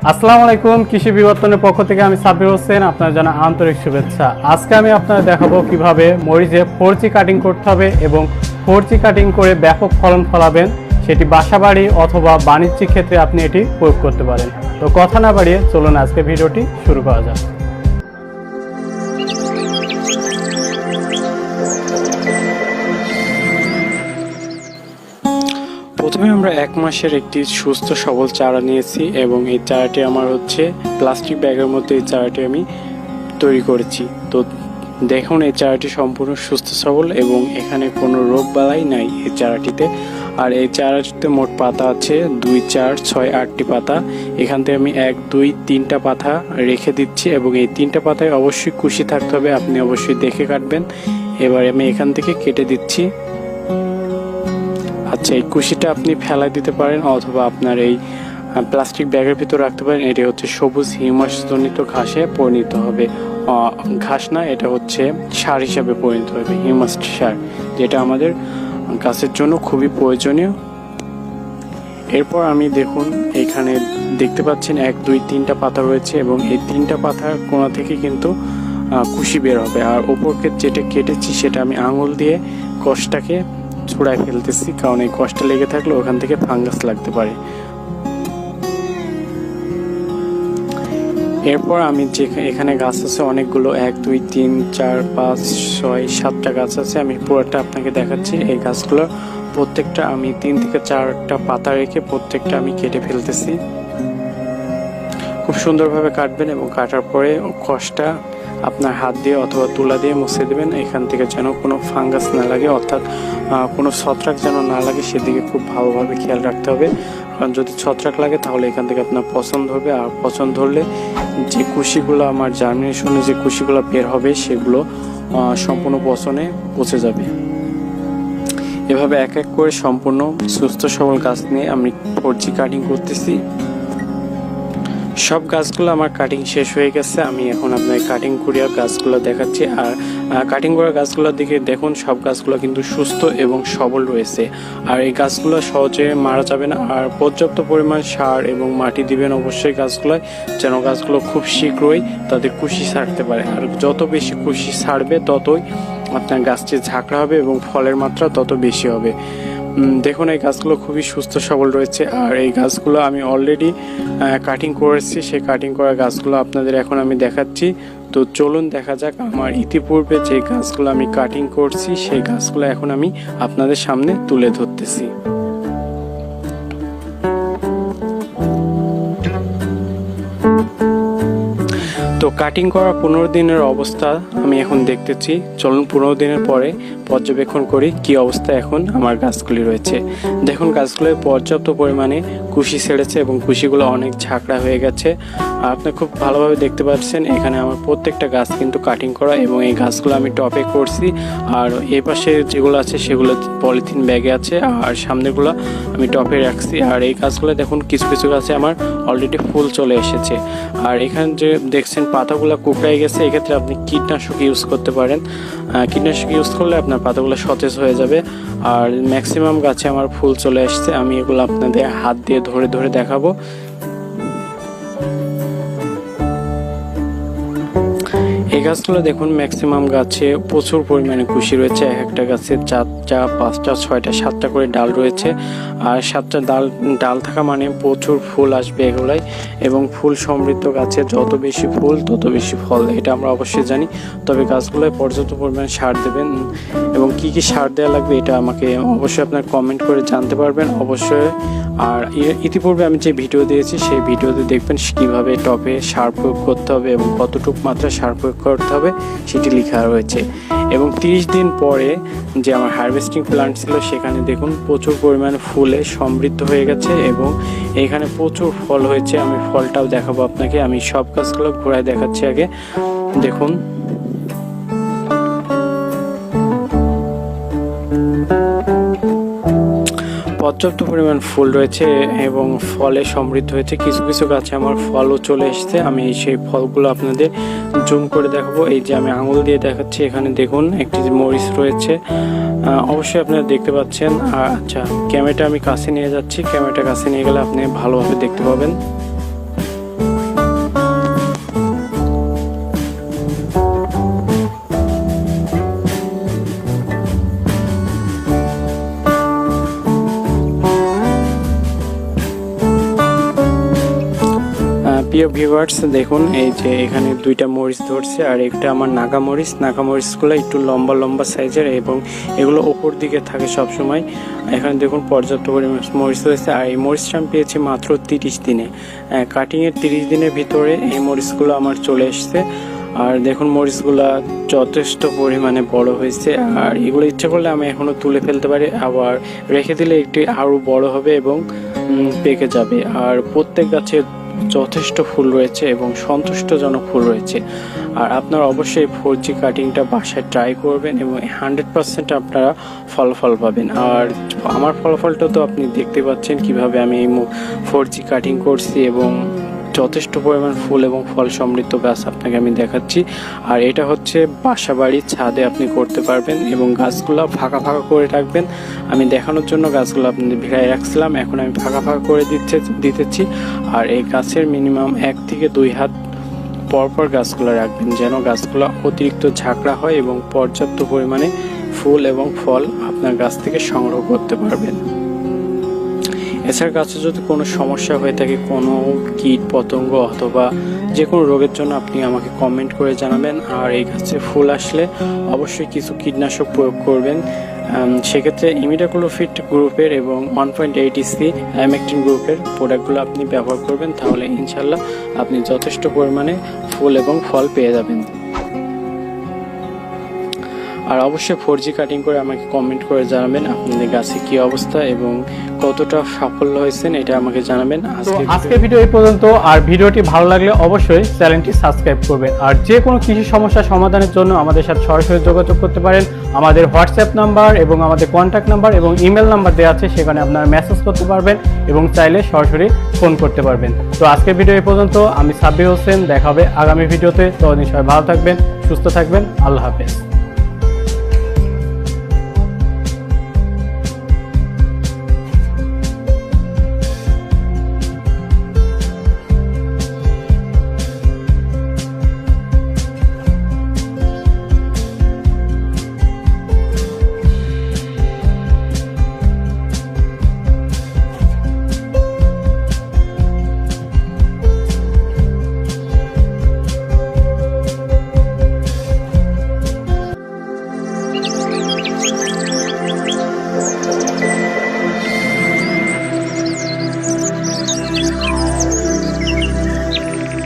আসসালামু আলাইকুম, কৃষি বিবর্তনের পক্ষ থেকে আমি সাব্বির হোসেন, আপনার জানা আন্তরিক শুভেচ্ছা। আজকে আমি আপনাদের দেখাবো কিভাবে মরিচে 4G কাটিং করতে হবে এবং 4G কাটিং করে ব্যাপক ফলন ফলাবেন, সেটি বাসাবাড়ি অথবা বাণিজ্যিক ক্ষেত্রে আপনি এটি প্রয়োগ করতে পারেন। তো কথা না বাড়িয়ে চলুন আজকে ভিডিওটি শুরু করা যাক। প্রথমে আমরা 1 মাসের একটি সুস্থ সবল চারা নিয়েছি এবং এই চারাটি আমার হচ্ছে প্লাস্টিক ব্যাগের মধ্যে এই চারাটি আমি তৈরি করেছি। তো দেখুন এই চারাটি সম্পূর্ণ সুস্থ সবল এবং এখানে কোনো রোগ বালাই নাই এই চারাটিতে। আর এই চারাটিতে মোট পাতা আছে 2, 4, 6, 8টি পাতা। এখান থেকে আমি 1, 2, 3টা পাতা রেখে দিচ্ছি এবং এই 3টা পাতায় অবশ্যই কুশি থাকতে হবে, আপনি অবশ্যই দেখে কাটবেন। এবার আমি এখান থেকে কেটে দিচ্ছি। আচ্ছা, এই কুশিটা আপনি ফেলাই দিতে পারেন অথবা আপনার এই প্লাস্টিক ব্যাগের ভিতর রাখতে পারেন। এটি হচ্ছে সবুজ হিউমাসজনিত ঘাসে পরিণত হবে, ঘাস না, এটা হচ্ছে সার হিসাবে পরিণত হবে, হিউমাস সার, যেটা আমাদের গাছের জন্য খুবই প্রয়োজনীয়। এরপর আমি দেখুন এখানে দেখতে পাচ্ছেন 1, 2, 3টা পাতা রয়েছে এবং এই 3টা পাতার কোণা থেকে কিন্তু কুশি বের হবে। আর ওপরকে যেটা কেটেছি সেটা আমি আঙুল দিয়ে কষটাকে ছুড়ায় ফেলতেছি, কারণ এই কষ্ট লেগে থাকলে ওখান থেকে ফাঙ্গাস লাগতে পারে। এরপর আমি যে এখানে গাছ আছে অনেকগুলো, 1, 2, 3, 4, 5, 6, 7টা গাছ আছে, আমি পুরোটা আপনাকে দেখাচ্ছি। এই গাছগুলো প্রত্যেকটা আমি 3 থেকে 4টা পাতা রেখে প্রত্যেকটা আমি কেটে ফেলতেছি। খুব সুন্দরভাবে কাটবেন এবং কাটার পরে কষটা আপনার হাত দিয়ে অথবা তুলা দিয়ে মুছে দেবেন, এখান থেকে যেন কোনো ফাঙ্গাস না লাগে, অর্থাৎ কোনো ছত্রাক যেন না লাগে সেদিকে খুব ভালোভাবে খেয়াল রাখতে হবে। কারণ যদি ছত্রাক লাগে তাহলে এখান থেকে আপনার পচন ধরবে, আর পচন ধরলে যে কুশিগুলো আমার জার্মিনেশনে যে কুশিগুলো বের হবে সেগুলো সম্পূর্ণ পচনে পচে যাবে। এভাবে এক এক করে সম্পূর্ণ সুস্থ সবল গাছ নিয়ে আমি 4G কাটিং করতেছি। সব গাছগুলো আমার কাটিং শেষ হয়ে গেছে, আমি এখন আপনার কাটিং করিয়া গাছগুলো দেখাচ্ছি। আর কাটিং করা গাছগুলোর দিকে দেখুন, সব গাছগুলো কিন্তু সুস্থ এবং সবল রয়েছে। আর এই গাছগুলো সহজে মারা যাবে না, আর পর্যাপ্ত পরিমাণ সার এবং মাটি দিবেন অবশ্যই গাছগুলোয়, যেন গাছগুলো খুব শীঘ্রই তাদের কুশি ছাড়তে পারে। আর যত বেশি কুশি ছাড়বে ততই আপনার গাছটি ঝাঁকড়া হবে এবং ফলের মাত্রা তত বেশি হবে। দেখুন এই গাছগুলো খুবই সুস্থ সবল রয়েছে। আর এই গাছগুলো আমি অলরেডি কাটিং করেছি, সেই কাটিং করা গাছগুলো আপনাদের এখন আমি দেখাচ্ছি। তো চলুন দেখা যাক আমার ইতিপূর্বে যে গাছগুলো আমি কাটিং করছি সেই গাছগুলো এখন আমি আপনাদের সামনে তুলে ধরতেছি। তো কাটিং করা 15 দিনের অবস্থা আমি এখন দেখতেছি। চলুন 15 দিনের পরে পর্যবেক্ষণ করি কি অবস্থা এখন আমার গাছগুলি রয়েছে। দেখুন গাছগুলোয় পর্যাপ্ত পরিমাণে কুশি ছেড়েছে এবং কুশিগুলো অনেক ঝাঁকড়া হয়ে গেছে। আপনি খুব ভালোভাবে দেখতে পাচ্ছেন এখানে আমার প্রত্যেকটা গাছ কিন্তু কাটিং করা এবং এই গাছগুলো আমি টপে করছি। আর এই পাশে যেগুলো আছে সেগুলো পলিথিন ব্যাগে আছে, আর সামনেগুলো আমি টপে রাখছি। আর এই গাছগুলো দেখুন কিছু কিছু গাছে আমার অলরেডি ফুল চলে এসেছে। আর এখানে যে দেখছেন পাতাগুলো কুকড়াই গেছে, এক্ষেত্রে আপনি কীটনাশক ইউজ করতে পারেন। কীটনাশক ইউজ করলে আপনার পাতাগুলো সতেজ হয়ে যাবে। আর ম্যাক্সিমাম গাছে আমার ফুল চলে আসছে, আমি এগুলো আপনাদের হাত দিয়ে ধরে ধরে দেখাবো। এই গাছগুলো দেখুন ম্যাক্সিমাম গাছে প্রচুর পরিমাণে কুশি রয়েছে। এক একটা গাছে 4টা, 5টা, 6টা, 7টা করে ডাল রয়েছে। আর 7টা ডাল থাকা মানে প্রচুর ফুল আসবে এগুলাই, এবং ফুল সমৃদ্ধ গাছে যত বেশি ফুল তত বেশি ফল, এটা আমরা অবশ্যই জানি। তবে গাছগুলোয় পর্যাপ্ত পরিমাণে সার দেবেন এবং কি কি সার দেওয়া লাগবে এটা আমাকে অবশ্যই আপনার কমেন্ট করে জানতে পারবেন অবশ্যই। আর ইতিপূর্বে আমি যে ভিডিও দিয়েছি সেই ভিডিওতে দেখবেন কীভাবে টপে সার প্রয়োগ করতে হবে এবং কতটুকু মাত্রা সার প্রয়োগ করতে হবে সেটি লেখা রয়েছে। এবং 30 দিন পরে যে আমার হারভেস্টিং প্ল্যান্ট ছিল সেখানে দেখুন প্রচুর পরিমাণে ফুলে সমৃদ্ধ হয়ে গেছে এবং এখানে প্রচুর ফল হয়েছে। আমি ফলটাও দেখাবো আপনাকে, আমি সব গাছগুলো ঘোরায় দেখাচ্ছি আগে। দেখুন পর্যাপ্ত পরিমাণ ফুল রয়েছে এবং ফলে সমৃদ্ধ হয়েছে। কিছু কিছু গাছে আমার ফলও চলে এসেছে, আমি সেই ফলগুলো আপনাদের জুম করে দেখাবো। এই যে আমি আঙুল দিয়ে দেখাচ্ছি, এখানে দেখুন একটি মরিচ রয়েছে, অবশ্যই আপনারা দেখতে পাচ্ছেন। আচ্ছা, ক্যামেরাটা আমি কাছে নিয়ে যাচ্ছি, ক্যামেরাটা কাছে নিয়ে গেলে আপনি ভালোভাবে দেখতে পাবেন। প্রিয় ভিউয়ার্স, দেখুন এই যে এখানে দুইটা মরিচ ধরছে আর একটা আমার নাগা মরিচগুলো একটু লম্বা লম্বা সাইজের এবং এগুলো ওপর দিকে থাকে সব সময়। এখানে দেখুন পর্যাপ্ত পরিমাণ মরিচ হয়েছে আর এই মরিচটা আমি পেয়েছি মাত্র 30 দিনে। কাটিংয়ের 30 দিনের ভিতরে এই মরিচগুলো আমার চলে এসছে। আর দেখুন মরিচগুলো যথেষ্ট পরিমাণে বড় হয়েছে আর এগুলো ইচ্ছা করলে আমি এখনও তুলে ফেলতে পারি, আবার রেখে দিলে একটি আরও বড় হবে এবং পেকে যাবে। আর প্রত্যেক গাছে যথেষ্ট ফুল রয়েছে এবং সন্তুষ্টজনক ফুল রয়েছে। আর আপনারা অবশ্যই 4G কাটিংটা বাসায় ট্রাই করবেন এবং 100% আপনারা ফলাফল পাবেন। আর আমার ফলাফলটা তো আপনি দেখতে পাচ্ছেন কিভাবে আমি এই 4G কাটিং করছি এবং যথেষ্ট পরিমাণ ফুল এবং ফল সমৃদ্ধ গাছ আপনাকে আমি দেখাচ্ছি। আর এটা হচ্ছে বাসা বাড়ির ছাদে আপনি করতে পারবেন এবং গাছগুলো ফাঁকা ফাঁকা করে রাখবেন। আমি দেখানোর জন্য গাছগুলো আপনাদের ভিড়ায় রাখছিলাম, এখন আমি ফাঁকা ফাঁকা করে দিতেছি। আর এই গাছের মিনিমাম 1 থেকে 2 হাত পরপর গাছগুলো রাখবেন যেন গাছগুলো অতিরিক্ত ঝাঁকড়া হয় এবং পর্যাপ্ত পরিমাণে ফুল এবং ফল আপনার গাছ থেকে সংগ্রহ করতে পারবেন। এছাড়া গাছে যদি কোনো সমস্যা হয়ে থাকে, কোনো কীট পতঙ্গ অথবা যে কোনো রোগের জন্য আপনি আমাকে কমেন্ট করে জানাবেন। আর এই গাছে ফুল আসলে অবশ্যই কিছু কীটনাশক প্রয়োগ করবেন। সেক্ষেত্রে ইমিডাক্লোপিড গ্রুপের এবং 1.8 EC অ্যামেকটিন গ্রুপের প্রোডাক্টগুলো আপনি ব্যবহার করবেন, তাহলে ইনশাল্লাহ আপনি যথেষ্ট পরিমাণে ফুল এবং ফল পেয়ে যাবেন। আর অবশ্যই 4G কাটিং করে আমাকে কমেন্ট করে জানাবেন আপনাদের গাছে কি অবস্থা এবং কতটা সাফল্য হয়েছেন, এটা আমাকে জানাবেন। আজকে ভিডিও এই পর্যন্ত। আর ভিডিওটি ভালো লাগলে অবশ্যই চ্যানেলটি সাবস্ক্রাইব করবেন। আর যে কোনো কৃষি সমস্যা সমাধানের জন্য আমাদের সাথে সরাসরি যোগাযোগ করতে পারেন। আমাদের হোয়াটসঅ্যাপ নাম্বার এবং আমাদের কন্ট্যাক্ট নাম্বার এবং ইমেল নাম্বার দেওয়া আছে, সেখানে আপনারা মেসেজ করতে পারবেন এবং চাইলে সরাসরি ফোন করতে পারবেন। তো আজকের ভিডিও এই পর্যন্ত। আমি সাব্বির হোসেন, দেখা হবে আগামী ভিডিওতে। ততদিন সবাই ভালো থাকবেন, সুস্থ থাকবেন। আল্লাহ হাফেজ।